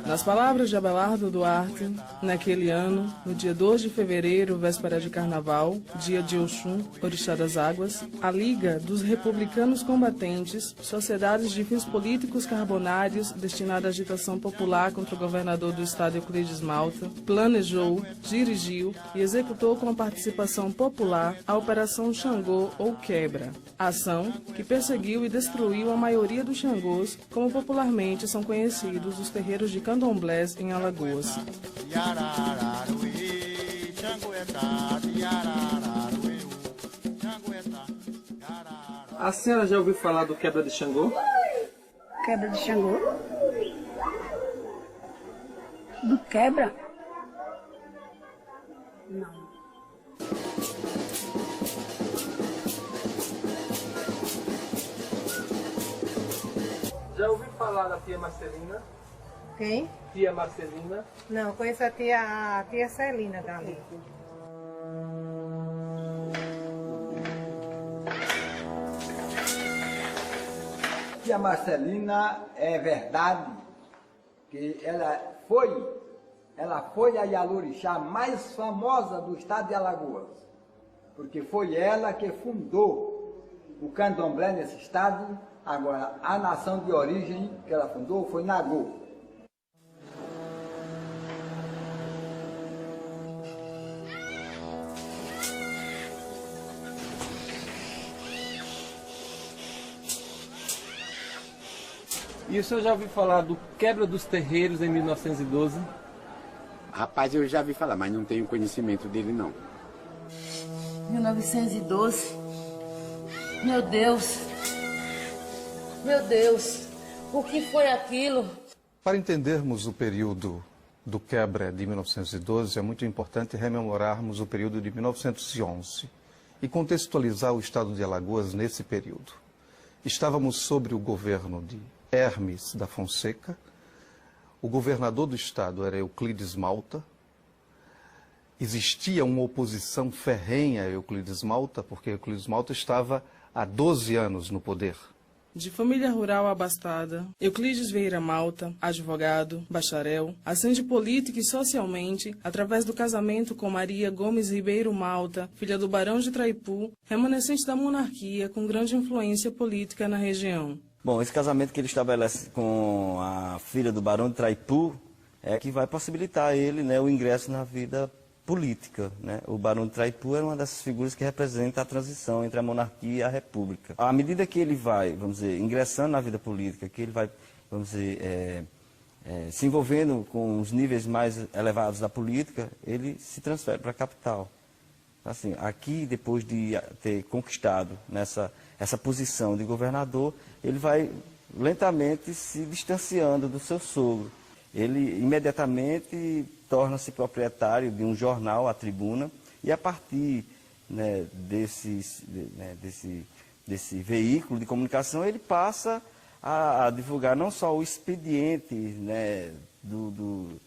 Nas palavras de Abelardo Duarte, naquele ano, no dia 2 de fevereiro, véspera de Carnaval, dia de Oxum, Orixá das Águas, a Liga dos Republicanos Combatentes, sociedades de fins políticos carbonários destinada à agitação popular contra o governador do estado Euclides Malta, planejou, dirigiu e executou com a participação popular a Operação Xangô ou Quebra, ação que perseguiu e destruiu a maioria dos Xangôs, como popularmente são conhecidos os terreiros de candomblés em Alagoas. A senhora já ouviu falar do Quebra de Xangô? Quebra de Xangô? Do Quebra? Não. Já ouviu falar da tia Marcelina? Quem? Tia Marcelina. Não, conheço a tia Celina dali. Tia Marcelina, é verdade que ela foi a Yalorixá mais famosa do estado de Alagoas, porque foi ela que fundou o candomblé nesse estado. Agora, a nação de origem que ela fundou foi Nagô. E o senhor já ouviu falar do Quebra dos Terreiros em 1912? Rapaz, eu já ouvi falar, mas não tenho conhecimento dele, não. 1912? Meu Deus! Meu Deus! O que foi aquilo? Para entendermos o período do Quebra de 1912, é muito importante rememorarmos o período de 1911 e contextualizar o estado de Alagoas nesse período. Estávamos sob o governo de Hermes da Fonseca, o governador do estado era Euclides Malta, existia uma oposição ferrenha a Euclides Malta, porque Euclides Malta estava há 12 anos no poder. De família rural abastada, Euclides Vieira Malta, advogado, bacharel, ascende política e socialmente através do casamento com Maria Gomes Ribeiro Malta, filha do Barão de Traipu, remanescente da monarquia com grande influência política na região. Bom, esse casamento que ele estabelece com a filha do Barão de Traipu é que vai possibilitar a ele, né, o ingresso na vida política, né? O Barão de Traipu era uma dessas figuras que representa a transição entre a monarquia e a república. À medida que ele vai, vamos dizer, ingressando na vida política, que ele vai, vamos dizer, se envolvendo com os níveis mais elevados da política, ele se transfere para a capital. Assim, aqui, depois de ter conquistado essa posição de governador, ele vai lentamente se distanciando do seu sogro. Ele imediatamente torna-se proprietário de um jornal, A Tribuna, e a partir, né, desse veículo de comunicação, ele passa a divulgar não só o expediente, né, do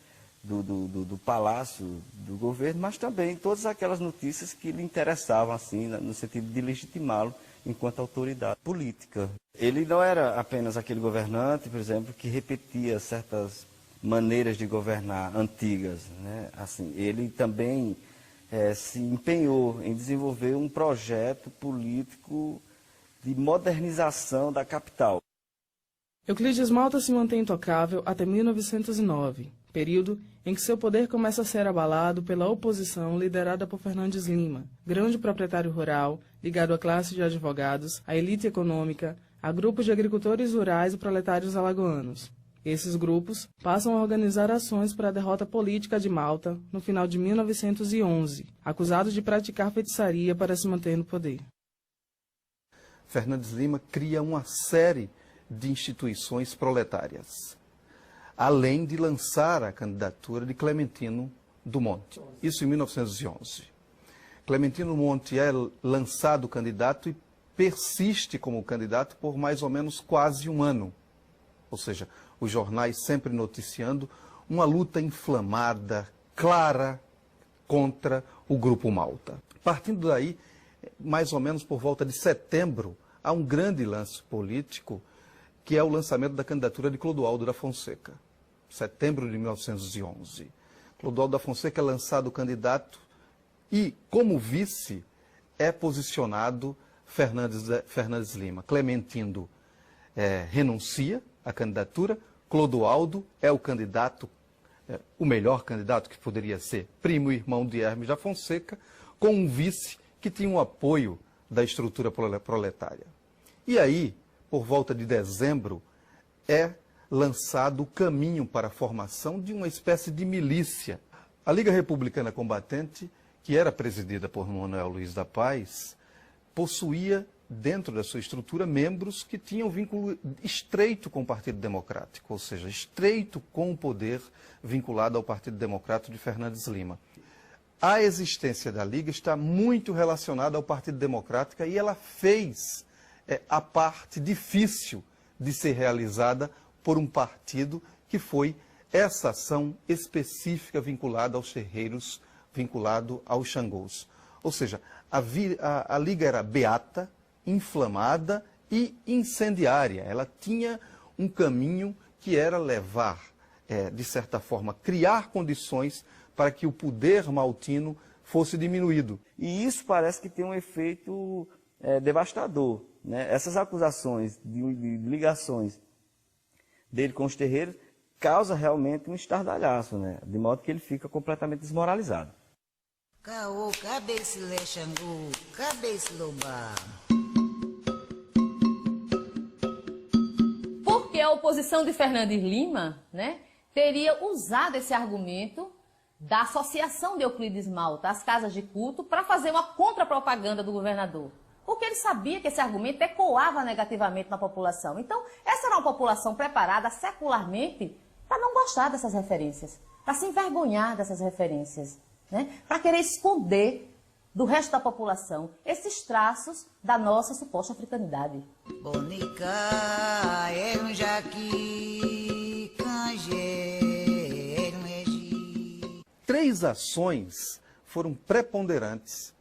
palácio do governo, mas também todas aquelas notícias que lhe interessavam, assim, no sentido de legitimá-lo enquanto autoridade política. Ele não era apenas aquele governante, por exemplo, que repetia certas maneiras de governar antigas, né? Assim, ele também se empenhou em desenvolver um projeto político de modernização da capital. Euclides Malta se mantém intocável até 1909, período em que seu poder começa a ser abalado pela oposição liderada por Fernandes Lima, grande proprietário rural, ligado à classe de advogados, à elite econômica, a grupos de agricultores rurais e proletários alagoanos. Esses grupos passam a organizar ações para a derrota política de Malta no final de 1911, acusados de praticar feitiçaria para se manter no poder. Fernandes Lima cria uma série de instituições proletárias, além de lançar a candidatura de Clementino do Monte. Isso em 1911. Clementino do Monte é lançado candidato e persiste como candidato por mais ou menos quase um ano. Ou seja, os jornais sempre noticiando uma luta inflamada, clara, contra o Grupo Malta. Partindo daí, mais ou menos por volta de setembro, há um grande lance político que é o lançamento da candidatura de Clodoaldo da Fonseca, setembro de 1911. Clodoaldo da Fonseca é lançado candidato e, como vice, é posicionado Fernandes Lima. Clementino renuncia à candidatura, Clodoaldo é o candidato, o melhor candidato que poderia ser, primo e irmão de Hermes da Fonseca, com um vice que tinha um apoio da estrutura proletária. E aí, por volta de dezembro, é lançado o caminho para a formação de uma espécie de milícia. A Liga Republicana Combatente, que era presidida por Manuel Luiz da Paz, possuía dentro da sua estrutura membros que tinham vínculo estreito com o Partido Democrático, ou seja, estreito com o poder vinculado ao Partido Democrático de Fernandes Lima. A existência da Liga está muito relacionada ao Partido Democrático e ela fez a parte difícil de ser realizada por um partido que foi essa ação específica vinculada aos terreiros, vinculado aos Xangôs. Ou seja, a Liga era beata, inflamada e incendiária. Ela tinha um caminho que era levar, de certa forma, criar condições para que o poder maltino fosse diminuído. E isso parece que tem um efeito devastador, né? Essas acusações de ligações dele com os terreiros causa realmente um estardalhaço, né? De modo que ele fica completamente desmoralizado. Caô, cabeça lé Xangô, cabeça lomba. Porque a oposição de Fernandes Lima, né, teria usado esse argumento da associação de Euclides Malta às casas de culto para fazer uma contrapropaganda do governador. Porque ele sabia que esse argumento ecoava negativamente na população. Então, essa era uma população preparada secularmente para não gostar dessas referências, para se envergonhar dessas referências, né? Para querer esconder do resto da população esses traços da nossa suposta africanidade. Bonica, era um jaqui, cangê, era um regi. 3 ações foram preponderantes,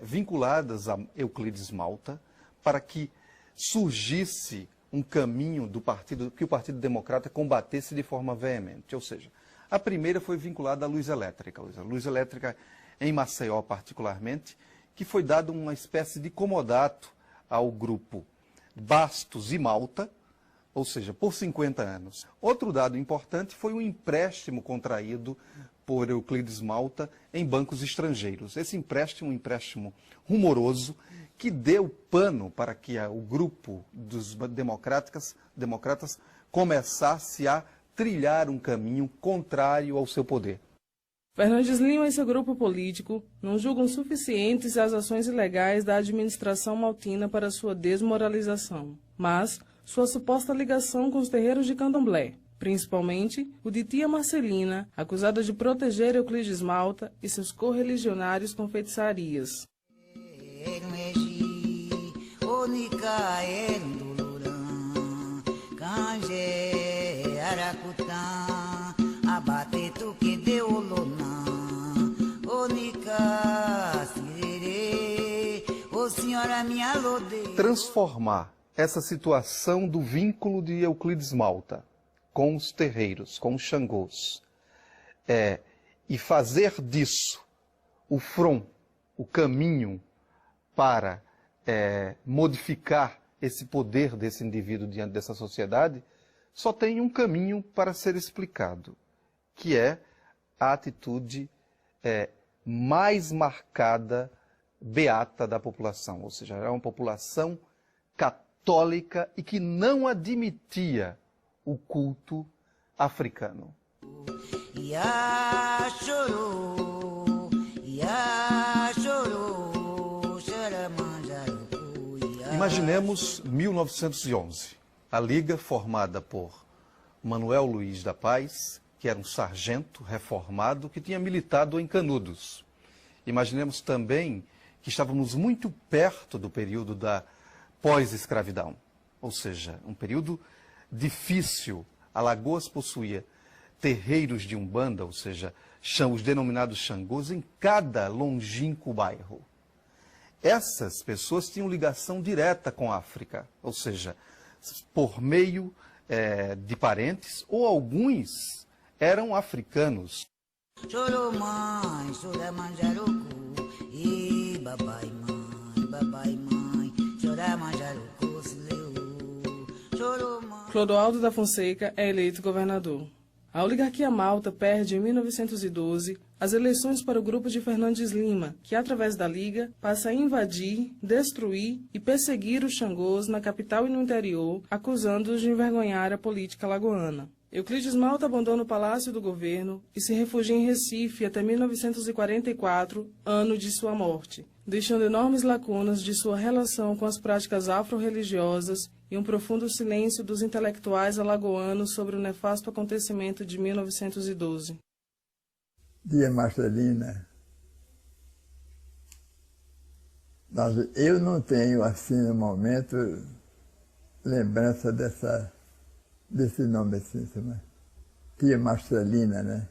vinculadas a Euclides Malta, para que surgisse um caminho do partido, que o Partido Democrata combatesse de forma veemente. Ou seja, a primeira foi vinculada à luz elétrica. A luz elétrica em Maceió, particularmente, que foi dado uma espécie de comodato ao grupo Bastos e Malta, ou seja, por 50 anos. Outro dado importante foi o empréstimo contraído por Euclides Malta em bancos estrangeiros. Esse empréstimo, um empréstimo rumoroso, que deu pano para que o grupo dos democratas começasse a trilhar um caminho contrário ao seu poder. Fernandes Lima e seu grupo político não julgam suficientes as ações ilegais da administração maltina para sua desmoralização, mas sua suposta ligação com os terreiros de Candomblé, principalmente o de tia Marcelina, acusada de proteger Euclides Malta e seus correligionários com feitiçarias. Transformar essa situação do vínculo de Euclides Malta com os terreiros, com os Xangôs, e fazer disso o front, o caminho para modificar esse poder desse indivíduo diante dessa sociedade, só tem um caminho para ser explicado, que é a atitude mais marcada, beata da população, ou seja, era uma população católica e que não admitia o culto africano. Imaginemos 1911, a Liga formada por Manuel Luiz da Paz, que era um sargento reformado que tinha militado em Canudos. Imaginemos também que estávamos muito perto do período da pós-escravidão, ou seja, um período difícil. Alagoas possuía terreiros de Umbanda, ou seja, os denominados Xangôs, em cada longínquo bairro. Essas pessoas tinham ligação direta com a África, ou seja, por meio de parentes, ou alguns eram africanos. Chorou mãe, chora manjarucu, e babai mãe, chora manjarucu, se leu. Chorou mãe. Clodoaldo da Fonseca é eleito governador. A oligarquia malta perde em 1912 as eleições para o grupo de Fernandes Lima, que através da Liga passa a invadir, destruir e perseguir os Xangôs na capital e no interior, acusando-os de envergonhar a política alagoana. Euclides Malta abandona o Palácio do Governo e se refugia em Recife até 1944, ano de sua morte, deixando enormes lacunas de sua relação com as práticas afro-religiosas e um profundo silêncio dos intelectuais alagoanos sobre o nefasto acontecimento de 1912. Tia Marcelina, eu não tenho, assim, no momento, lembrança desse nome assim, sabe? Tia Marcelina, né?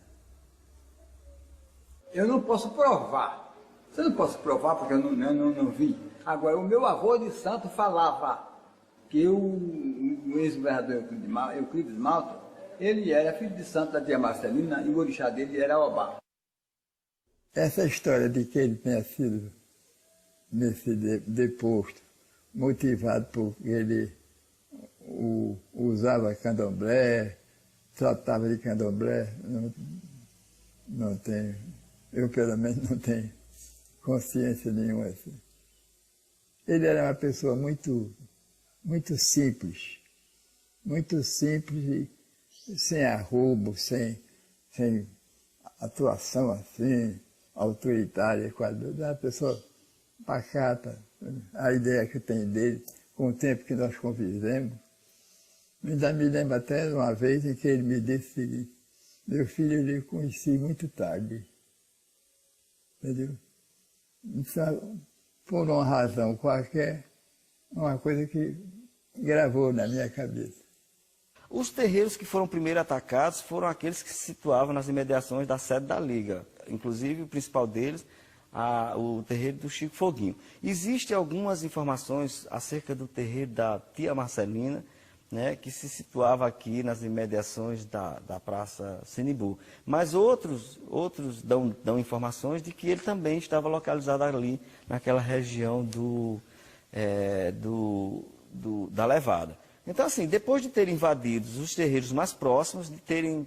Eu não posso provar. Eu não posso provar porque eu não vi. Agora, o meu avô de santo falava que o ex-governador Euclides Malta, ele era filho de santo da tia Marcelina e o orixá dele era Obá. Essa história de que ele tenha sido nesse deposto, motivado porque ele usava candomblé, tratava de candomblé, não tenho, eu pelo menos não tenho consciência nenhuma assim. Ele era uma pessoa muito simples e sem arrobo, sem atuação assim, autoritária, quase, uma pessoa pacata. A ideia que eu tenho dele, com o tempo que nós convivemos, ainda me lembro até de uma vez em que ele me disse o seguinte: meu filho, eu conheci muito tarde, entendeu? Então, por uma razão qualquer, uma coisa que gravou na minha cabeça. Os terreiros que foram primeiro atacados foram aqueles que se situavam nas imediações da sede da Liga, inclusive o principal deles, o terreiro do Chico Foguinho. Existem algumas informações acerca do terreiro da tia Marcelina, né, que se situava aqui nas imediações da Praça Sinibu. Mas outros dão informações de que ele também estava localizado ali, naquela região da Levada. Então, assim, depois de terem invadido os terreiros mais próximos, de terem,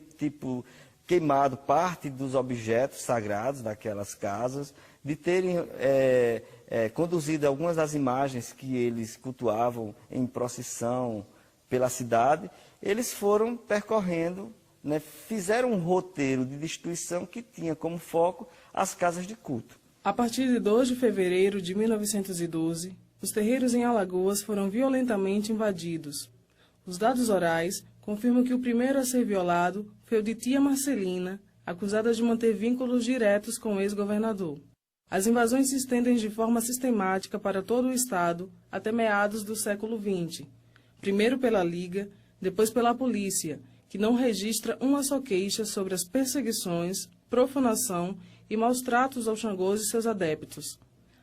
queimado parte dos objetos sagrados daquelas casas, de terem conduzido algumas das imagens que eles cultuavam em procissão pela cidade, eles foram percorrendo, né, fizeram um roteiro de destruição que tinha como foco as casas de culto. A partir de 2 de fevereiro de 1912, os terreiros em Alagoas foram violentamente invadidos. Os dados orais confirmam que o primeiro a ser violado foi o de tia Marcelina, acusada de manter vínculos diretos com o ex-governador. As invasões se estendem de forma sistemática para todo o estado até meados do século XX. Primeiro pela Liga, depois pela polícia, que não registra uma só queixa sobre as perseguições, profanação e maus-tratos aos Xangôs e seus adeptos.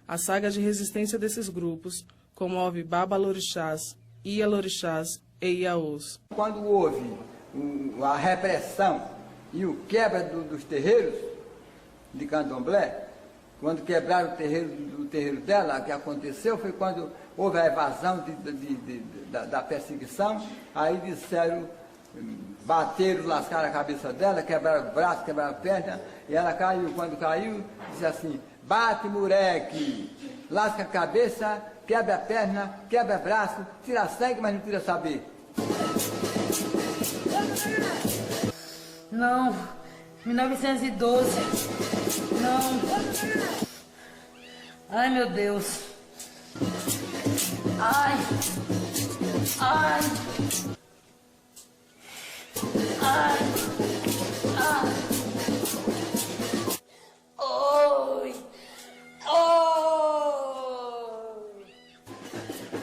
A saga de resistência desses grupos comove Babalorixás, Ialorixás e Iaôs. Quando houve a repressão e o quebra dos terreiros de candomblé, quando quebraram o terreiro dela, o que aconteceu foi quando houve a evasão da perseguição, aí disseram, bateram, lascaram a cabeça dela, quebraram o braço, quebraram a perna, e ela caiu. Quando caiu, disse assim: bate, moleque, lasca a cabeça, quebra a perna, quebra o braço, tira sangue, mas não tira saber. Não, 1912, não. Ai, meu Deus. Ai, ai, ai, ai. Oi, oi.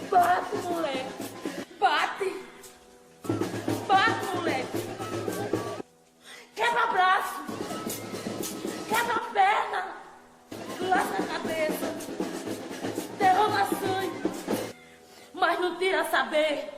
Bate, moleque, bate. Bate, moleque. Quebra braço, quebra perna, lasca a cabeça, derrama sangue, mas não tira saber.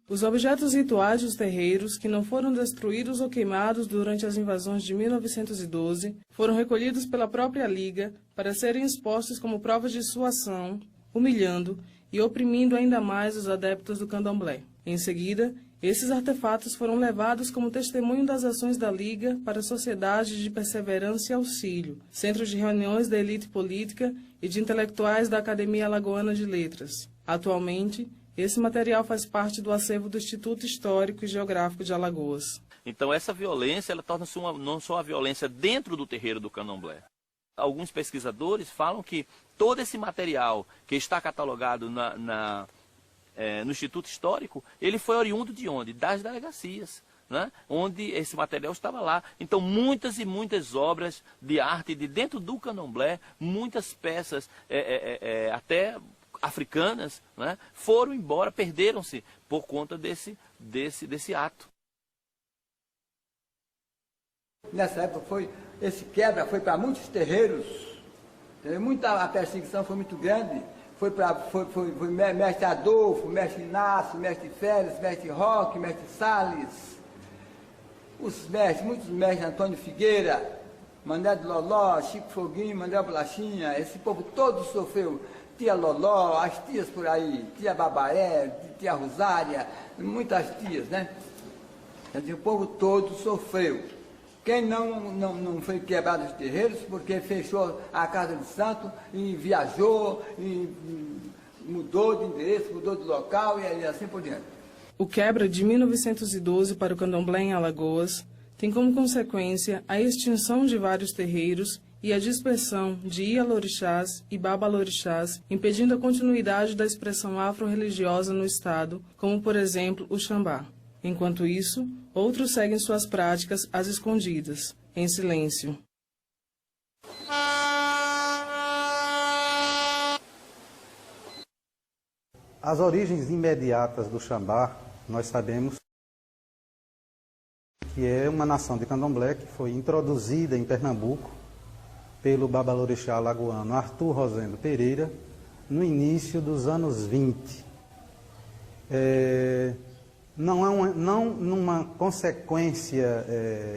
Os objetos rituais dos terreiros, que não foram destruídos ou queimados durante as invasões de 1912, foram recolhidos pela própria Liga para serem expostos como provas de sua ação, humilhando e oprimindo ainda mais os adeptos do candomblé. Em seguida, esses artefatos foram levados como testemunho das ações da Liga para a Sociedade de Perseverança e Auxílio, centro de reuniões da elite política e de intelectuais da Academia Alagoana de Letras. Atualmente, esse material faz parte do acervo do Instituto Histórico e Geográfico de Alagoas. Então essa violência, ela torna-se não só uma violência dentro do terreiro do candomblé. Alguns pesquisadores falam que todo esse material que está catalogado no Instituto Histórico, ele foi oriundo de onde? Das delegacias, né? Onde esse material estava lá. Então muitas e muitas obras de arte de dentro do candomblé, muitas peças até africanas, né, foram embora, perderam-se por conta desse ato. Nessa época esse quebra foi para muitos terreiros, a perseguição foi muito grande, foi mestre Adolfo, mestre Inácio, mestre Félix, mestre Roque, mestre Salles, muitos mestres, Antônio Figueira, Mané de Loló, Chico Foguinho, Manuel Bolachinha, esse povo todo sofreu. Tia Loló, as tias por aí, tia Babaré, tia Rosária, muitas tias, né? Quer dizer, o povo todo sofreu. Quem não foi quebrado os terreiros, porque fechou a casa de santo e viajou, e mudou de endereço, mudou de local e assim por diante. O quebra de 1912 para o candomblé em Alagoas tem como consequência a extinção de vários terreiros e a dispersão de Ialorixás e Babalorixás, impedindo a continuidade da expressão afro-religiosa no Estado, como, por exemplo, o Xambá. Enquanto isso, outros seguem suas práticas às escondidas, em silêncio. As origens imediatas do Xambá, nós sabemos que é uma nação de candomblé que foi introduzida em Pernambuco pelo babalorixá alagoano Arthur Rosendo Pereira, no início dos anos 20. Não numa consequência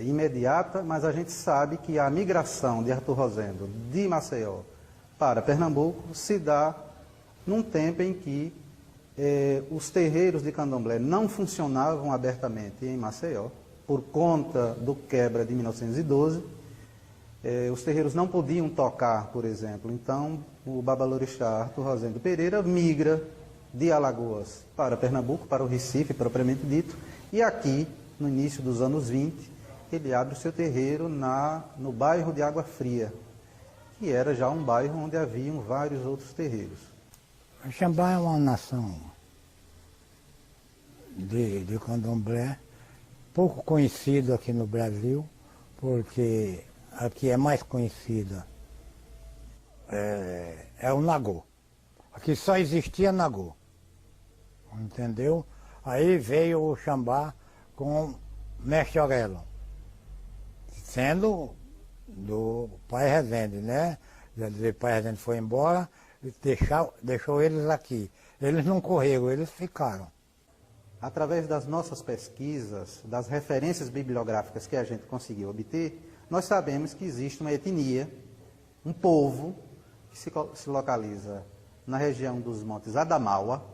imediata, mas a gente sabe que a migração de Arthur Rosendo de Maceió para Pernambuco se dá num tempo em que os terreiros de candomblé não funcionavam abertamente em Maceió, por conta do quebra de 1912. Os terreiros não podiam tocar, por exemplo. Então, o babalorixá Arthur Rosendo Pereira migra de Alagoas para Pernambuco, para o Recife, propriamente dito, e aqui, no início dos anos 20, ele abre o seu terreiro no bairro de Água Fria, que era já um bairro onde haviam vários outros terreiros. O Xambá é uma nação de candomblé, pouco conhecido aqui no Brasil, porque aqui é mais conhecida é o Nagô. Aqui só existia Nagô, entendeu? Aí veio o Xambá com Mestre Aurélio, sendo do Pai Rezende, né? O Pai Rezende foi embora e deixou eles aqui. Eles não correram, eles ficaram. Através das nossas pesquisas, das referências bibliográficas que a gente conseguiu obter, nós sabemos que existe uma etnia, um povo, que se localiza na região dos Montes Adamaua,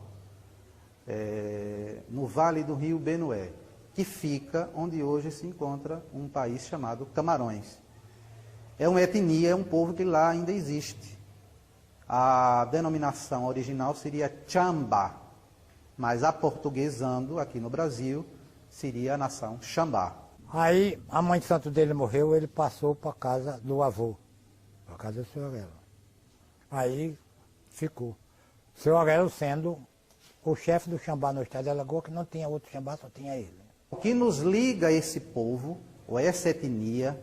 no vale do rio Benué, que fica onde hoje se encontra um país chamado Camarões. É uma etnia, é um povo que lá ainda existe. A denominação original seria Chamba, mas aportuguesando aqui no Brasil, seria a nação Xambá. Aí a mãe de santo dele morreu, ele passou para a casa do avô, para a casa do seu Aurélio. Aí ficou. O seu Aurélio sendo o chefe do Xambá no estado de Alagoas, que não tinha outro Xambá, só tinha ele. O que nos liga a esse povo, ou essa etnia,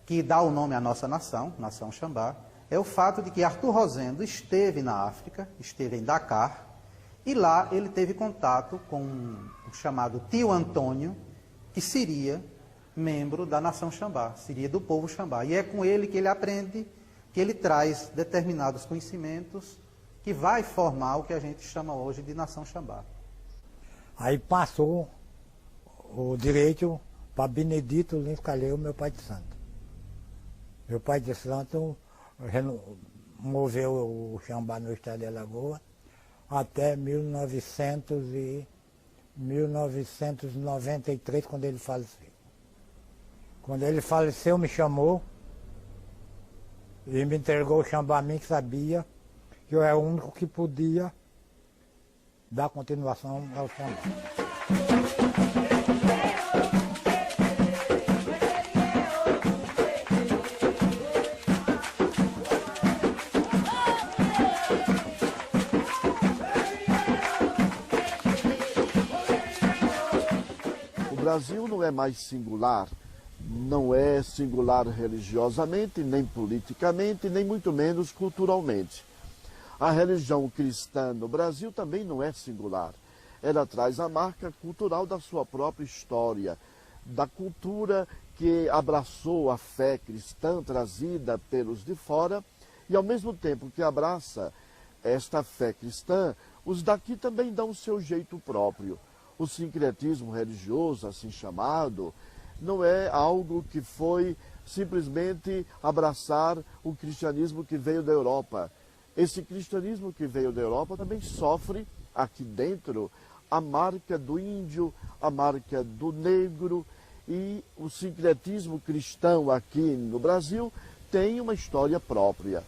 que dá o nome à nossa nação, nação Xambá, é o fato de que Arthur Rosendo esteve na África, esteve em Dakar, e lá ele teve contato com o chamado tio Antônio, que seria membro da nação Xambá, seria do povo Xambá. E é com ele que ele aprende, que ele traz determinados conhecimentos que vai formar o que a gente chama hoje de nação Xambá. Aí passou o direito para Benedito Lins Calheiros, meu pai de santo. Meu pai de santo moveu o Xambá no estado de Alagoas até 1993, quando ele faleceu. Quando ele faleceu, me chamou e me entregou o Xambá a mim, que sabia que eu era o único que podia dar continuação ao Xambá. O Brasil não é mais singular, não é singular religiosamente, nem politicamente, nem muito menos culturalmente. A religião cristã no Brasil também não é singular. Ela traz a marca cultural da sua própria história, da cultura que abraçou a fé cristã trazida pelos de fora e, ao mesmo tempo que abraça esta fé cristã, os daqui também dão o seu jeito próprio. O sincretismo religioso, assim chamado, não é algo que foi simplesmente abraçar o cristianismo que veio da Europa. Esse cristianismo que veio da Europa também sofre aqui dentro a marca do índio, a marca do negro, e o sincretismo cristão aqui no Brasil tem uma história própria.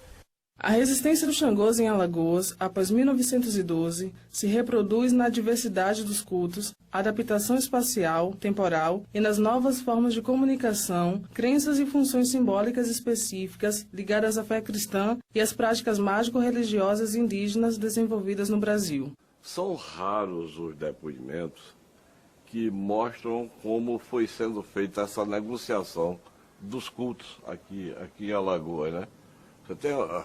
A resistência dos Xangôs em Alagoas, após 1912, se reproduz na diversidade dos cultos, adaptação espacial, temporal e nas novas formas de comunicação, crenças e funções simbólicas específicas ligadas à fé cristã e às práticas mágico-religiosas indígenas desenvolvidas no Brasil. São raros os depoimentos que mostram como foi sendo feita essa negociação dos cultos aqui em Alagoas, né? Você tem o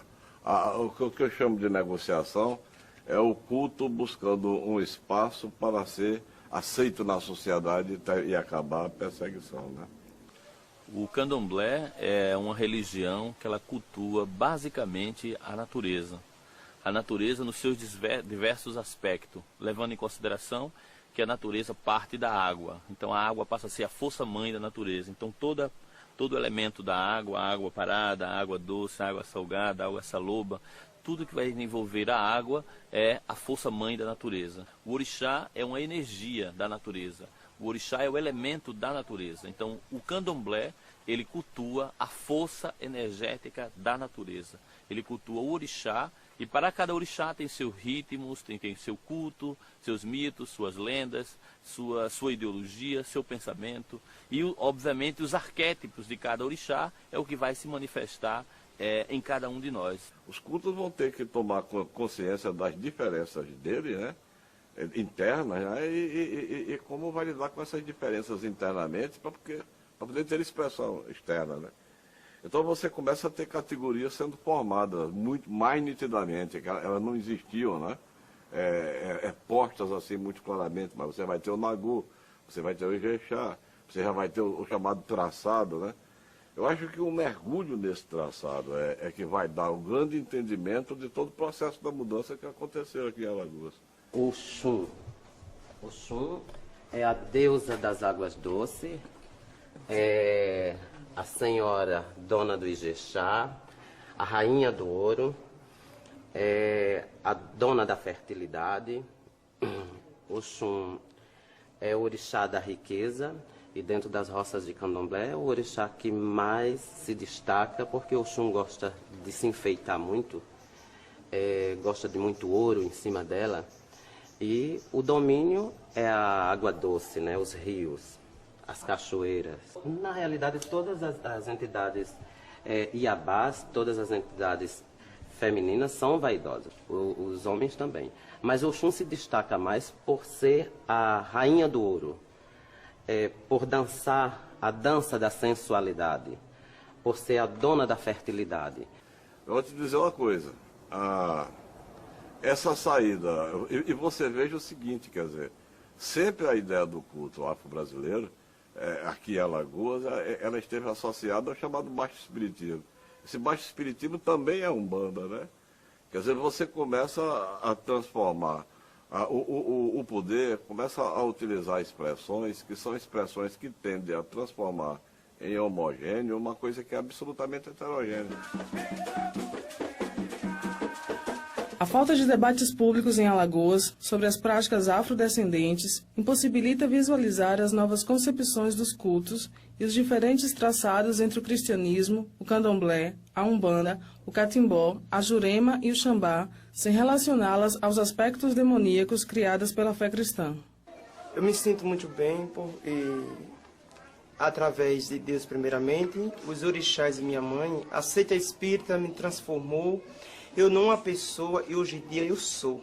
que eu chamo de negociação é o culto buscando um espaço para ser aceito na sociedade e acabar a perseguição, né? O candomblé é uma religião que ela cultua basicamente a natureza nos seus diversos aspectos, levando em consideração que a natureza parte da água. Então a água passa a ser a força-mãe da natureza. Então todo elemento da água, a água parada, a água doce, a água salgada, a água saloba, tudo que vai envolver a água é a força-mãe da natureza. O orixá é uma energia da natureza. O orixá é o elemento da natureza. Então o candomblé, ele cultua a força energética da natureza. Ele cultua o orixá, e para cada orixá tem seus ritmos, tem seu culto, seus mitos, suas lendas, sua ideologia, seu pensamento. E, obviamente, os arquétipos de cada orixá é o que vai se manifestar em cada um de nós. Os cultos vão ter que tomar consciência das diferenças dele, né? Internas, né? E como vai lidar com essas diferenças internamente para poder ter expressão externa, né? Então você começa a ter categorias sendo formadas muito mais nitidamente, que elas não existiam, né? Postas assim muito claramente, mas você vai ter o Nagu, você vai ter o Ijexá, você já vai ter o chamado traçado, né? Eu acho que o mergulho nesse traçado é que vai dar um grande entendimento de todo o processo da mudança que aconteceu aqui em Alagoas. Oxum é a deusa das águas doces, é a senhora dona do Ijexá, a rainha do ouro, a dona da fertilidade. Oxum é o orixá da riqueza, e dentro das roças de candomblé é o orixá que mais se destaca, porque Oxum gosta de se enfeitar muito, gosta de muito ouro em cima dela, e o domínio é a água doce, né, os rios, as cachoeiras. Na realidade, todas as entidades iabás, todas as entidades femininas são vaidosas, os homens também. Mas Oxum se destaca mais por ser a rainha do ouro, por dançar a dança da sensualidade, por ser a dona da fertilidade. Eu vou te dizer uma coisa. Essa saída, e você veja o seguinte, quer dizer, sempre a ideia do culto afro-brasileiro, aqui em Alagoas, ela esteve associada ao chamado baixo espiritismo. Esse baixo espiritismo também é umbanda, né? Quer dizer, você começa a transformar o poder, começa a utilizar expressões que são expressões que tendem a transformar em homogêneo uma coisa que é absolutamente heterogênea. A falta de debates públicos em Alagoas sobre as práticas afrodescendentes impossibilita visualizar as novas concepções dos cultos e os diferentes traçados entre o cristianismo, o candomblé, a umbanda, o catimbó, a jurema e o xambá, sem relacioná-las aos aspectos demoníacos criados pela fé cristã. Eu me sinto muito bem através de Deus primeiramente, os orixás e minha mãe, a seita espírita me transformou. Eu não uma pessoa e hoje em dia eu sou.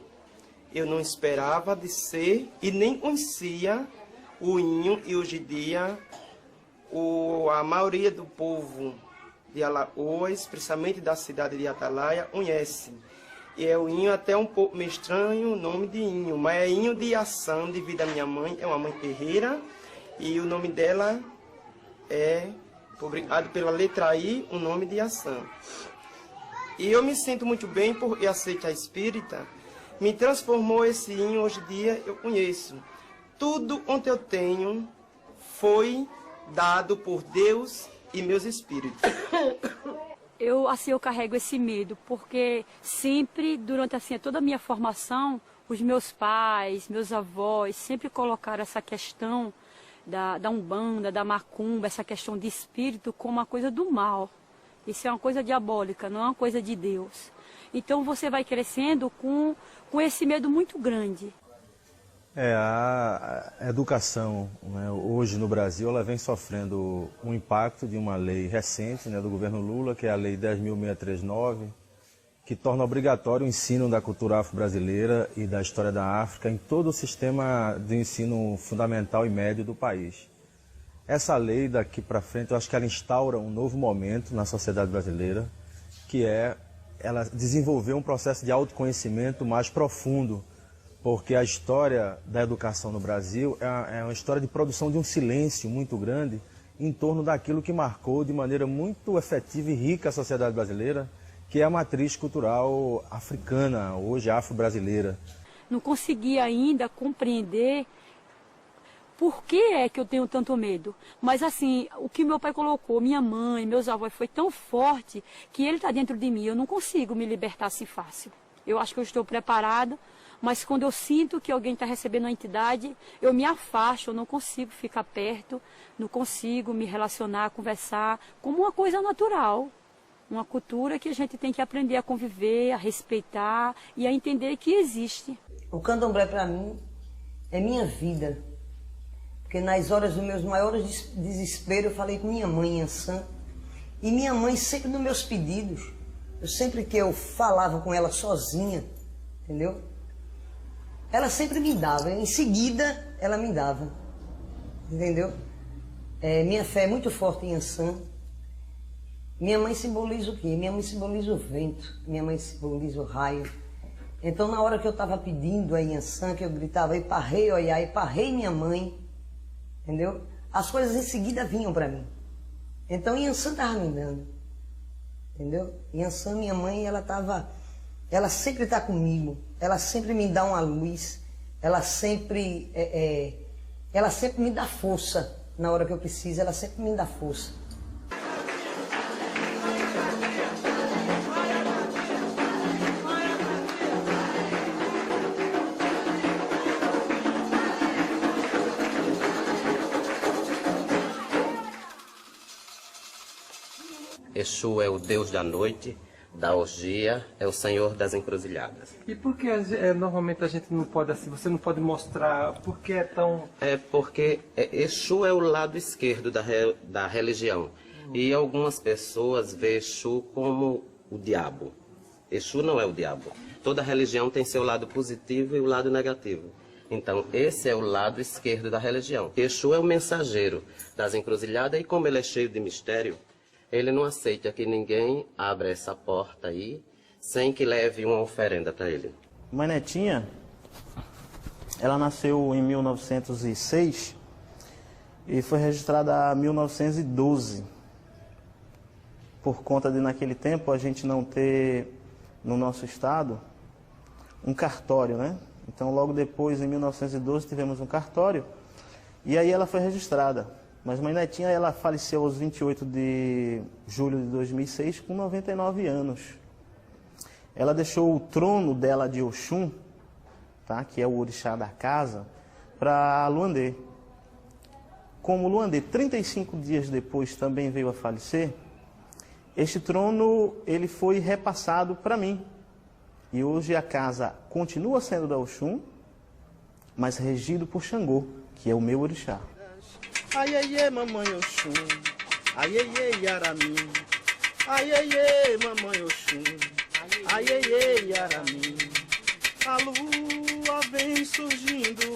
Eu não esperava de ser e nem conhecia o Inho e hoje em dia a maioria do povo de Alagoas, principalmente da cidade de Atalaia, conhece. E o Inho até um pouco meio estranho o nome de Inho, mas é Inho de ação devido à minha mãe, é uma mãe guerreira e o nome dela é, obrigado pela letra I, o nome de ação. E eu me sinto muito bem porque a seita espírita me transformou esse Inho, hoje em dia eu conheço. Tudo onde eu tenho foi dado por Deus e meus espíritos. Eu carrego esse medo, porque sempre, durante toda a minha formação, os meus pais, meus avós, sempre colocaram essa questão da Umbanda, da Macumba, essa questão de espírito como uma coisa do mal. Isso é uma coisa diabólica, não é uma coisa de Deus. Então você vai crescendo com esse medo muito grande. A educação, né, hoje no Brasil, ela vem sofrendo um impacto de uma lei recente, né, do governo Lula, que é a Lei 10.639, que torna obrigatório o ensino da cultura afro-brasileira e da história da África em todo o sistema de ensino fundamental e médio do país. Essa lei, daqui para frente, eu acho que ela instaura um novo momento na sociedade brasileira, que é ela desenvolver um processo de autoconhecimento mais profundo, porque a história da educação no Brasil é uma história de produção de um silêncio muito grande em torno daquilo que marcou de maneira muito efetiva e rica a sociedade brasileira, que é a matriz cultural africana, hoje afro-brasileira. Não consegui ainda compreender por que é que eu tenho tanto medo. Mas o que meu pai colocou, minha mãe, meus avós, foi tão forte que ele está dentro de mim. Eu não consigo me libertar assim fácil. Eu acho que eu estou preparada, mas quando eu sinto que alguém está recebendo uma entidade, eu me afasto, eu não consigo ficar perto, não consigo me relacionar, conversar, como uma coisa natural. Uma cultura que a gente tem que aprender a conviver, a respeitar e a entender que existe. O candomblé, para mim, é minha vida. Porque nas horas dos meus maiores desesperos, eu falei com minha mãe, Ansan, e minha mãe sempre nos meus pedidos, sempre que eu falava com ela sozinha, entendeu? Ela sempre me dava, em seguida ela me dava, entendeu? Minha fé é muito forte em Ansan. Minha mãe simboliza o quê? Minha mãe simboliza o vento, minha mãe simboliza o raio. Então, na hora que eu estava pedindo a Yansan, que eu gritava, Iparrei, Oiá, Iparrei, minha mãe, entendeu? As coisas em seguida vinham para mim. Então, Yansan estava me dando, entendeu? Yansan, minha mãe, ela sempre está comigo, ela sempre me dá uma luz, ela sempre me dá força na hora que eu preciso, ela sempre me dá força. Exu é o Deus da noite, da orgia, é o Senhor das encruzilhadas. E por que normalmente a gente não pode, assim, você não pode mostrar, por que é tão... É porque Exu é o lado esquerdo da religião. E algumas pessoas veem Exu como o diabo. Exu não é o diabo. Toda religião tem seu lado positivo e o lado negativo. Então, esse é o lado esquerdo da religião. Exu é o mensageiro das encruzilhadas e como ele é cheio de mistério, Ele não aceita que ninguém abra essa porta aí sem que leve uma oferenda para ele. Mãe Netinha, ela nasceu em 1906 e foi registrada em 1912. Por conta de, naquele tempo, a gente não ter, no nosso estado, um cartório, né? Então, logo depois, em 1912, tivemos um cartório e aí ela foi registrada. Mas Mãe Netinha, ela faleceu aos 28 de julho de 2006, com 99 anos. Ela deixou o trono dela de Oxum, tá? Que é o orixá da casa, para Luandê. Como Luandê, 35 dias depois, também veio a falecer, este trono ele foi repassado para mim. E hoje a casa continua sendo da Oxum, mas regido por Xangô, que é o meu orixá. Ai, ai, ai, mamãe Oxum, ai, ai, ai, Aramim, ai, ai, ai, mamãe Oxum, ai, ai, ai, Aramim. A lua vem surgindo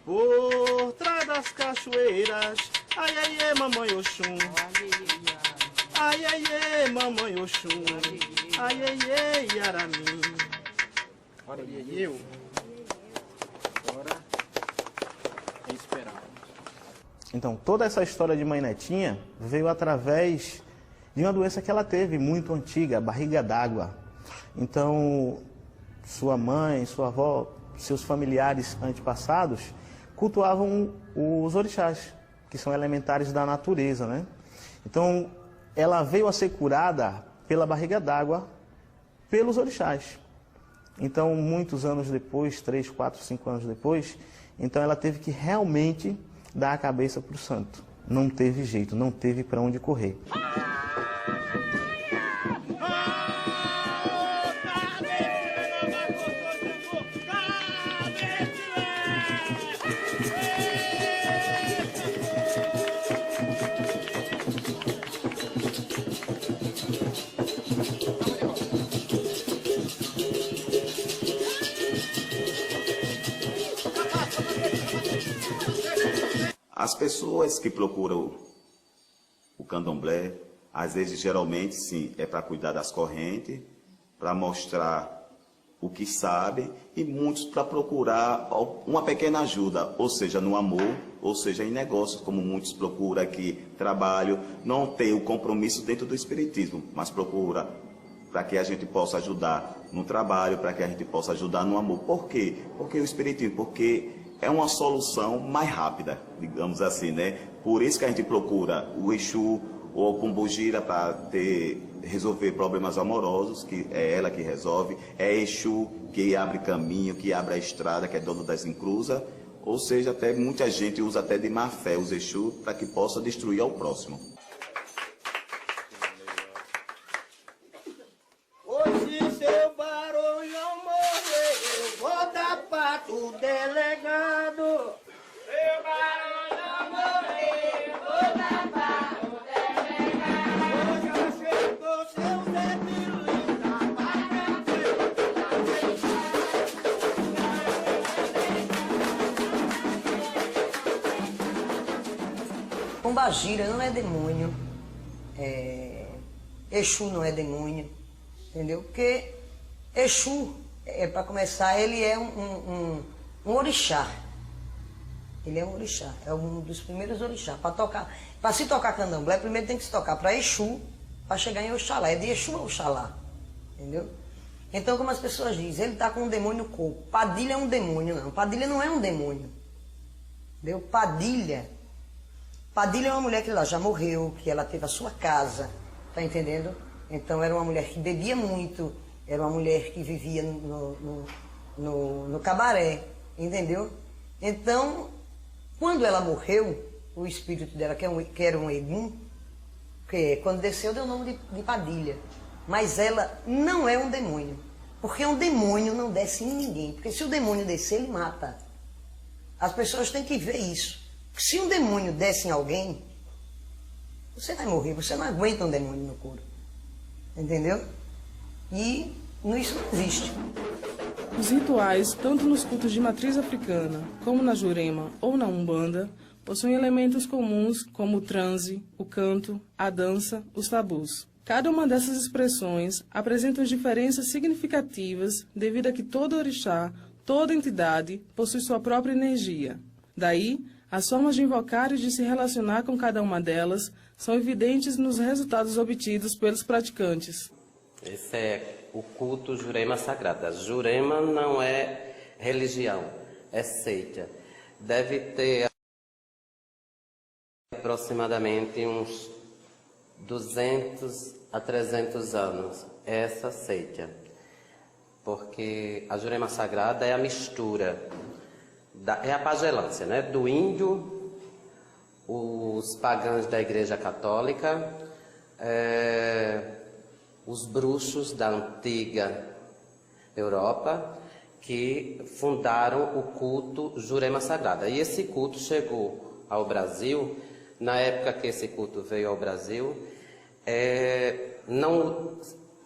por trás das cachoeiras, ai, ai, ai, mamãe Oxum, ai, ai, ai, mamãe Oxum, ai, ai, ai, Aramim. Olha aí, eu. Agora é esperar. Então, toda essa história de Mãe Netinha veio através de uma doença que ela teve, muito antiga, a barriga d'água. Então, sua mãe, sua avó, seus familiares antepassados cultuavam os orixás, que são elementares da natureza, né? Então, ela veio a ser curada pela barriga d'água, pelos orixás. Então, muitos anos depois, 3, 4, 5 anos depois, então ela teve que realmente dar a cabeça para o santo. Não teve jeito, não teve para onde correr. As pessoas que procuram o candomblé, às vezes, geralmente, sim, é para cuidar das correntes, para mostrar o que sabem, e muitos para procurar uma pequena ajuda, ou seja, no amor, ou seja, em negócios, como muitos procuram aqui, trabalho, não tem o compromisso dentro do espiritismo, mas procura para que a gente possa ajudar no trabalho, para que a gente possa ajudar no amor. Por quê? Porque o espiritismo, porque é uma solução mais rápida, digamos assim, né? Por isso que a gente procura o Exu ou o Pombogira para resolver problemas amorosos, que é ela que resolve. É Exu que abre caminho, que abre a estrada, que é dono das encruzas. Ou seja, até muita gente usa até de má fé os Exu para que possa destruir ao próximo. Hoje seu barulho morreu, vou dar pato delegado. Seu barulho morreu, vou dar pato delegado. Já chegou seu Zé Pilinha, Pombagira não é demônio, Exu não é demônio, entendeu? Porque Exu, para começar, ele é um orixá. Ele é um orixá, é um dos primeiros orixás. Para se tocar candomblé, primeiro tem que se tocar para Exu, para chegar em Oxalá. É de Exu a Oxalá, entendeu? Então, como as pessoas dizem, ele está com um demônio no corpo. Padilha é um demônio, não. Padilha não é um demônio, entendeu? Padilha é uma mulher que ela já morreu, que ela teve a sua casa, tá entendendo? Então, era uma mulher que bebia muito, era uma mulher que vivia no cabaré, entendeu? Então, quando ela morreu, o espírito dela, que era um Egum, que quando desceu deu o nome de Padilha. Mas ela não é um demônio, porque um demônio não desce em ninguém, porque se o demônio descer, ele mata. As pessoas têm que ver isso. Se um demônio desce em alguém, você vai morrer, você não aguenta um demônio no corpo. Entendeu? E isso não existe. Os rituais, tanto nos cultos de matriz africana, como na Jurema ou na Umbanda, possuem elementos comuns como o transe, o canto, a dança, os tabus. Cada uma dessas expressões apresenta diferenças significativas devido a que todo orixá, toda entidade, possui sua própria energia. Daí, as formas de invocar e de se relacionar com cada uma delas são evidentes nos resultados obtidos pelos praticantes. Esse é o culto Jurema Sagrada. Jurema não é religião, é seita. Deve ter aproximadamente uns 200 a 300 anos essa seita. Porque a Jurema Sagrada é a mistura, é a pagelância, né? Do índio, os pagãos da Igreja Católica, os bruxos da antiga Europa, que fundaram o culto Jurema Sagrada. E esse culto chegou ao Brasil, na época que esse culto veio ao Brasil, não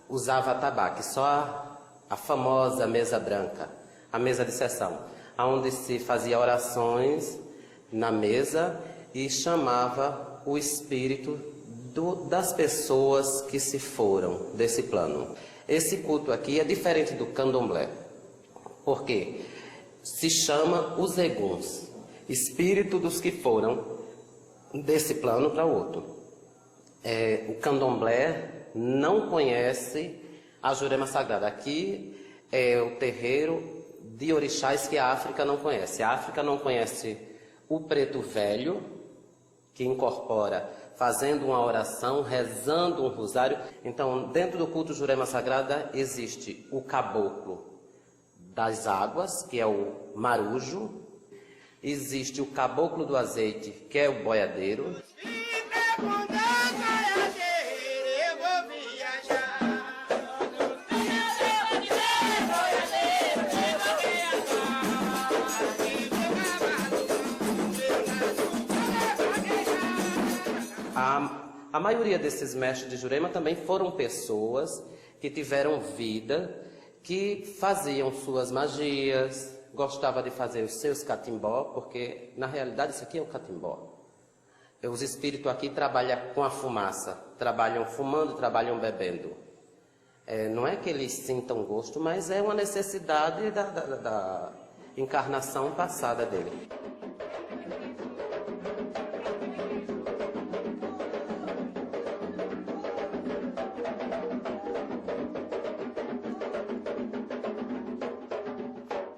usava tabaco, só a famosa mesa branca, a mesa de sessão, onde se fazia orações na mesa e chamava o espírito das pessoas que se foram desse plano. Esse culto aqui é diferente do candomblé, porque se chama os eguns, espírito dos que foram desse plano para o outro. O candomblé não conhece a Jurema Sagrada. Aqui é o terreiro de orixás que a África não conhece. A África não conhece o preto velho, que incorpora fazendo uma oração, rezando um rosário. Então, dentro do culto Jurema Sagrada existe o caboclo das águas, que é o marujo. Existe o caboclo do azeite, que é o boiadeiro. A maioria desses mestres de Jurema também foram pessoas que tiveram vida, que faziam suas magias, gostava de fazer os seus catimbó, porque na realidade isso aqui é o catimbó. Os espíritos aqui trabalham com a fumaça, trabalham fumando, trabalham bebendo. Não é que eles sintam gosto, mas é uma necessidade da encarnação passada dele.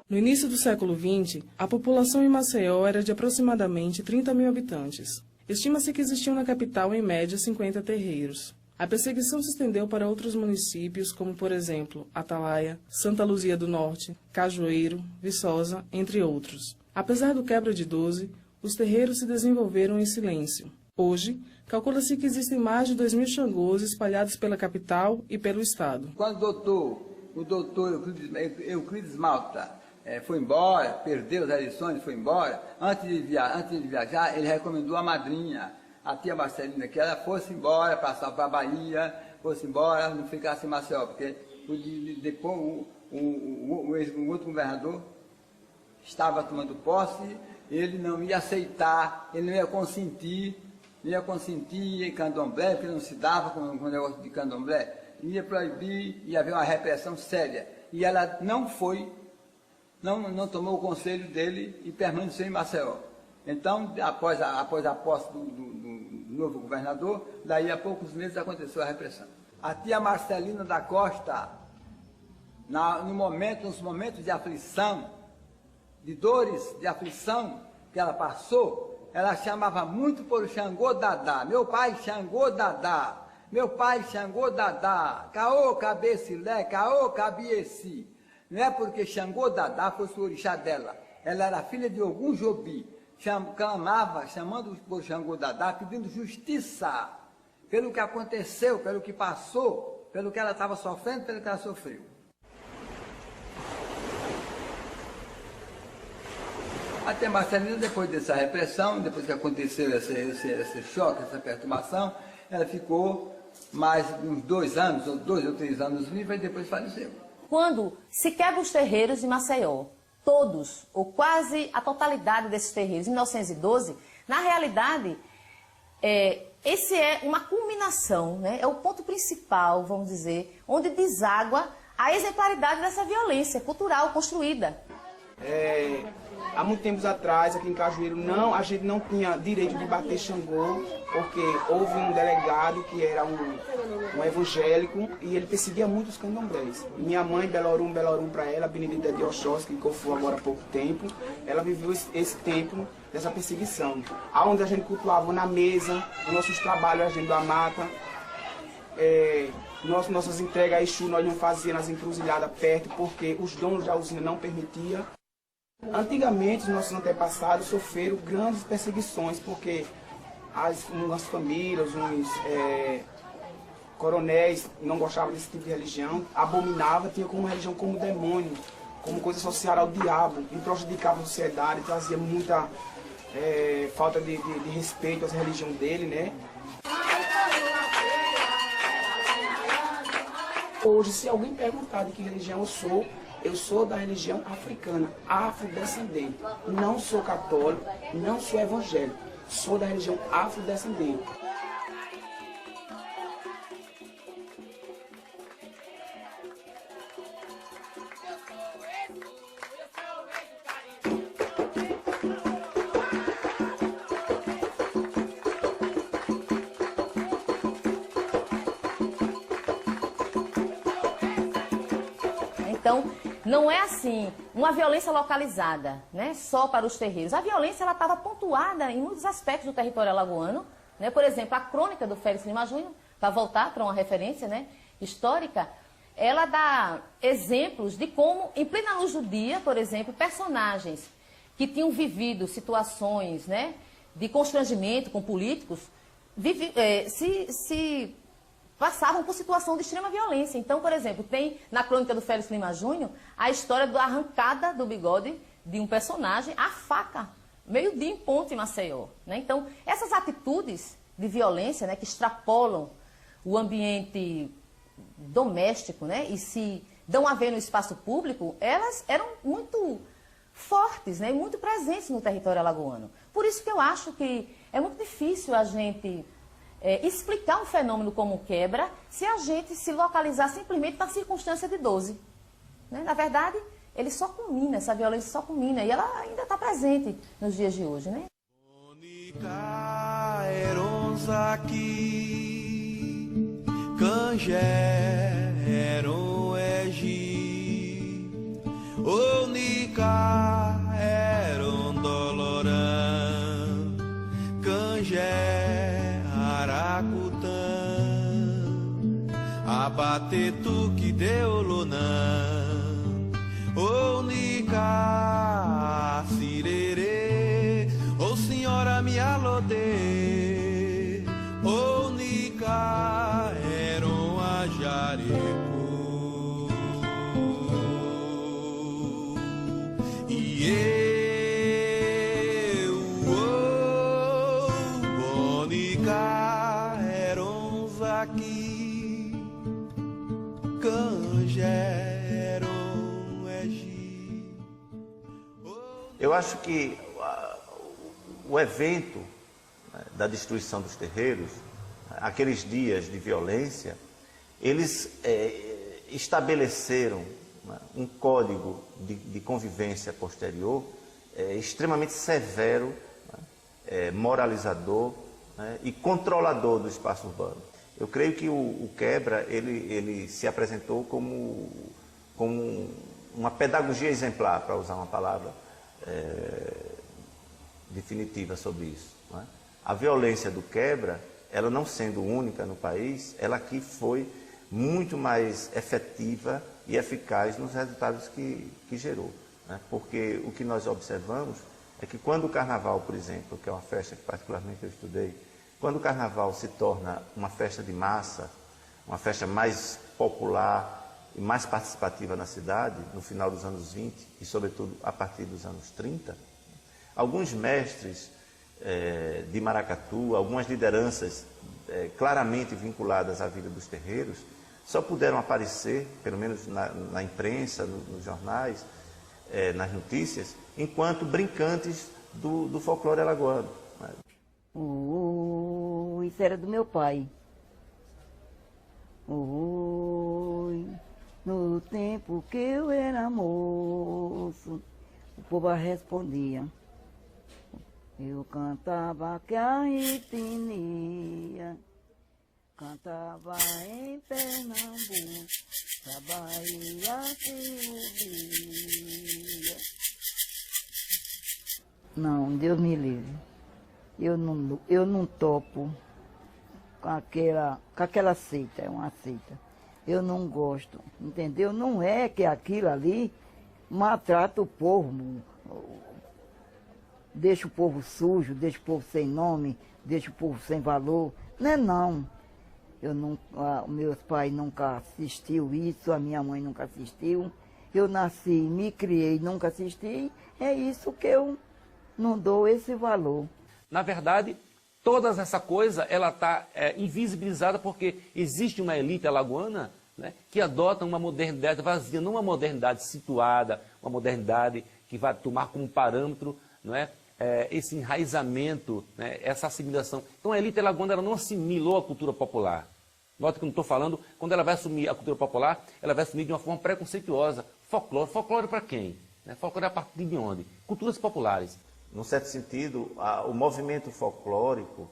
No início do século XX, a população em Maceió era de aproximadamente 30 mil habitantes. Estima-se que existiam na capital, em média, 50 terreiros. A perseguição se estendeu para outros municípios, como, por exemplo, Atalaia, Santa Luzia do Norte, Cajueiro, Viçosa, entre outros. Apesar do quebra de 12, os terreiros se desenvolveram em silêncio. Hoje, calcula-se que existem mais de 2.000 xangôs espalhados pela capital e pelo estado. Quando o doutor Euclides Malta foi embora, perdeu as eleições, foi embora, antes de viajar, ele recomendou a madrinha, a tia Marcelina, que ela fosse embora, passar para a Bahia, fosse embora, não ficasse em Maceió, porque depois o outro governador estava tomando posse, ele não ia aceitar, ele não ia consentir em candomblé, porque não se dava com o negócio de candomblé, ia proibir, ia haver uma repressão séria. E ela não foi, não tomou o conselho dele e permaneceu em Maceió. Então, após a posse do novo governador, daí a poucos meses aconteceu a repressão. A tia Marcelina da Costa, nos momentos de aflição, de dores, de aflição que ela passou, ela chamava muito por Xangô Dadá. Meu pai Xangô Dadá. Meu pai Xangô Dadá, caô cabecilé, caô cabieci. Não é porque Xangô Dadá fosse o orixá dela. Ela era filha de Ogum Jobi. Clamava, chamando por Xangô Dadá, pedindo justiça pelo que aconteceu, pelo que passou, pelo que ela estava sofrendo, pelo que ela sofreu. Até Marcelina, depois dessa repressão, depois que aconteceu esse choque, essa perturbação, ela ficou mais uns 2 anos, ou 2 ou 3 anos viva e depois faleceu. Quando se quebra os terreiros de Maceió, todos, ou quase a totalidade desses terreiros, em 1912, Na realidade, esse é uma culminação, né? É o ponto principal, vamos dizer, onde deságua a exemplaridade dessa violência cultural construída. Há muitos tempos atrás, aqui em Cajueiro, a gente não tinha direito de bater Xangô, porque houve um delegado que era um evangélico e ele perseguia muito os candomblés. Minha mãe, Belorum para ela, Benedita de Oxóssi, que foi agora há pouco tempo, ela viveu esse tempo dessa perseguição. Onde a gente cultuava na mesa, nos nossos trabalhos, a gente da mata, nossas entregas a Exu nós não fazíamos nas encruzilhadas perto, porque os donos da usina não permitiam. Antigamente, os nossos antepassados sofreram grandes perseguições, porque umas famílias, uns coronéis não gostavam desse tipo de religião, abominavam, tinham como religião como demônio, como coisa associada ao diabo, e prejudicava a sociedade, trazia muita falta de respeito à religião dele, né? Hoje, se alguém perguntar de que religião eu sou da religião africana, afrodescendente. Não sou católico, não sou evangélico, sou da religião afrodescendente. Então, não é assim, uma violência localizada, né, só para os terreiros. A violência estava pontuada em muitos aspectos do território alagoano, né? Por exemplo, a crônica do Félix Lima Júnior, para voltar para uma referência, né, histórica, ela dá exemplos de como, em plena luz do dia, por exemplo, personagens que tinham vivido situações, né, de constrangimento com políticos, passavam por situação de extrema violência. Então, por exemplo, tem na crônica do Félix Lima Júnior a história da arrancada do bigode de um personagem à faca, meio-dia em ponto em Maceió, né? Então, essas atitudes de violência, né, que extrapolam o ambiente doméstico, né, e se dão a ver no espaço público, elas eram muito fortes, né, e muito presentes no território alagoano. Por isso que eu acho que é muito difícil a gente explicar um fenômeno como quebra se a gente se localizar simplesmente na circunstância de 12. Né? Na verdade, ele só culmina, essa violência só culmina, e ela ainda está presente nos dias de hoje. Né? Abate tu que deu lonã, ô nica cirere, ô senhora me alode, ô nica eram a jareco, e eu, ô nica eram aqui. Eu acho que o evento da destruição dos terreiros, aqueles dias de violência, eles estabeleceram um código de convivência posterior extremamente severo, moralizador e controlador do espaço urbano. Eu creio que o quebra, ele se apresentou como uma pedagogia exemplar, para usar uma palavra definitiva sobre isso. Não é? A violência do quebra, ela não sendo única no país, ela aqui foi muito mais efetiva e eficaz nos resultados que gerou. Né? Porque o que nós observamos é que quando o carnaval, por exemplo, que é uma festa que particularmente eu estudei, quando o carnaval se torna uma festa de massa, uma festa mais popular e mais participativa na cidade, no final dos anos 20 e, sobretudo, a partir dos anos 30, alguns mestres de maracatu, algumas lideranças claramente vinculadas à vida dos terreiros, só puderam aparecer, pelo menos na imprensa, nos jornais, nas notícias, enquanto brincantes do folclore alagoano. Isso era do meu pai. No tempo que eu era moço, o povo respondia. Eu cantava que a etnia, cantava em Pernambuco, da Bahia se ouvia. Não, Deus me livre. Eu não topo com aquela seita, é uma seita. Eu não gosto, entendeu? Não é que aquilo ali maltrata o povo, deixa o povo sujo, deixa o povo sem nome, deixa o povo sem valor. Não é não. Meus pais nunca assistiu isso, a minha mãe nunca assistiu. Eu nasci, me criei, nunca assisti. É isso que eu não dou esse valor. Na verdade, toda essa coisa ela está invisibilizada porque existe uma elite alagoana, né, que adota uma modernidade vazia, não uma modernidade situada, uma modernidade que vai tomar como parâmetro, não é, esse enraizamento, né, essa assimilação. Então a elite alagoana ela não assimilou a cultura popular. Nota que eu não estou falando, quando ela vai assumir a cultura popular, ela vai assumir de uma forma preconceituosa. Folclore. Folclore para quem? Né? Folclore é a partir de onde? Culturas populares. Num certo sentido, o movimento folclórico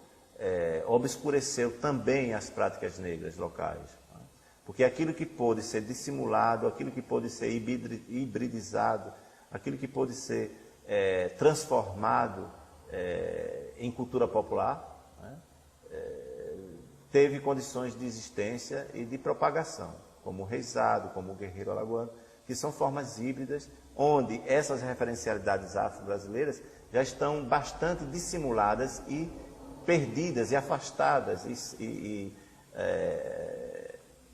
obscureceu também as práticas negras locais. Porque aquilo que pôde ser dissimulado, aquilo que pôde ser hibridizado, aquilo que pôde ser transformado em cultura popular, né, teve condições de existência e de propagação, como o reizado, como o guerreiro alagoano, que são formas híbridas, onde essas referencialidades afro-brasileiras já estão bastante dissimuladas e perdidas e afastadas e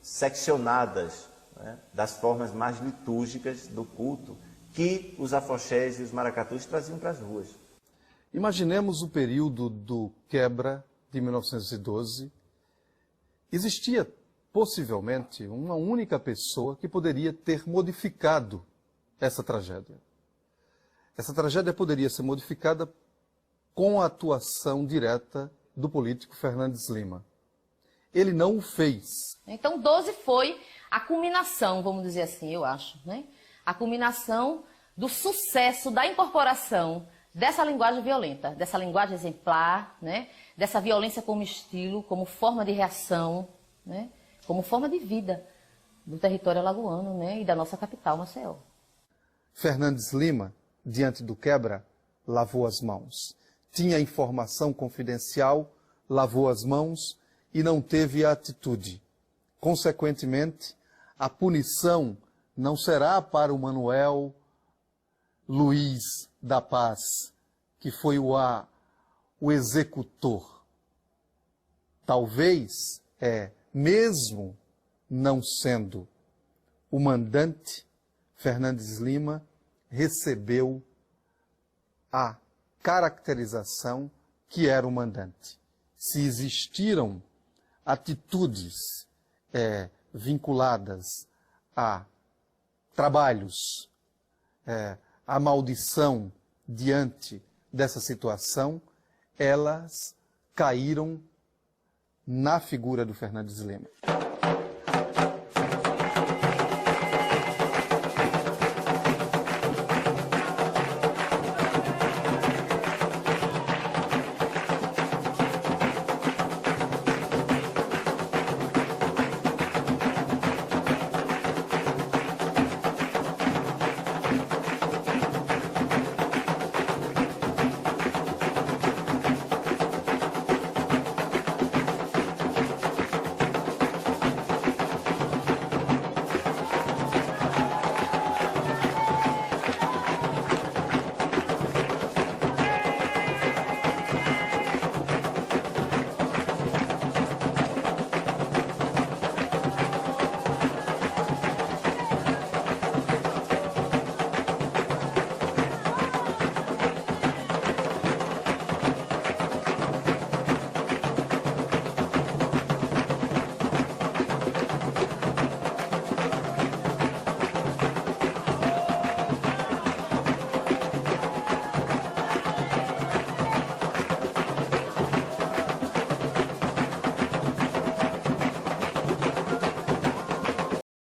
seccionadas, né, das formas mais litúrgicas do culto que os afoxés e os maracatus traziam para as ruas. Imaginemos o período do quebra de 1912. Existia possivelmente uma única pessoa que poderia ter modificado essa tragédia. Essa tragédia poderia ser modificada com a atuação direta do político Fernandes Lima. Ele não o fez. Então 12 foi a culminação, vamos dizer assim, eu acho, né? A culminação do sucesso da incorporação dessa linguagem violenta, dessa linguagem exemplar, né? Dessa violência como estilo, como forma de reação, né? Como forma de vida do território alagoano, né? E da nossa capital, Maceió. Fernandes Lima, diante do quebra, lavou as mãos. Tinha informação confidencial, lavou as mãos e não teve a atitude. Consequentemente, a punição não será para o Manuel Luiz da Paz, que foi o executor. Talvez, mesmo não sendo o mandante, Fernandes Lima recebeu a caracterização que era o mandante. Se existiram atitudes vinculadas a trabalhos, a maldição diante dessa situação, elas caíram na figura do Fernandes Lima.